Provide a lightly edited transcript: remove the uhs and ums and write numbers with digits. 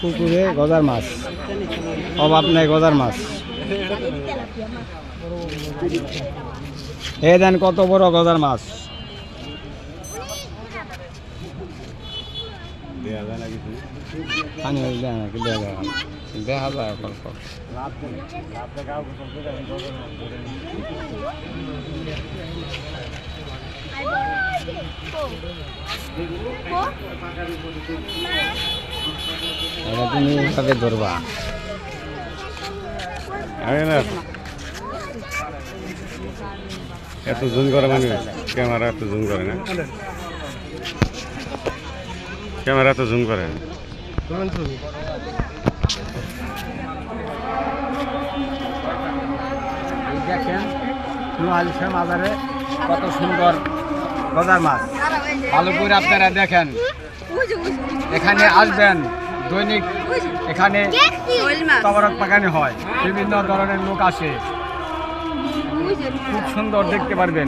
পুকুরে গজার মাছ, অভাব নেই গজার মাছ। এ দেন কত বড় গজার মাছ। দেখা যায় তুমি এইভাবে ধরবা। এত জুম করে মানে ক্যামেরা এত জুম করে না, ক্যামেরা এত জুম করে। দেখেন নোয়াখালী বাজারে কত সুন্দর গজার মাছ। ভালো করে আপনারা দেখেন, এখানে আসবেন দৈনিক, এখানে তবরক পাকানি হয়, বিভিন্ন ধরনের লোক আসে, খুব সুন্দর দেখতে পারবেন।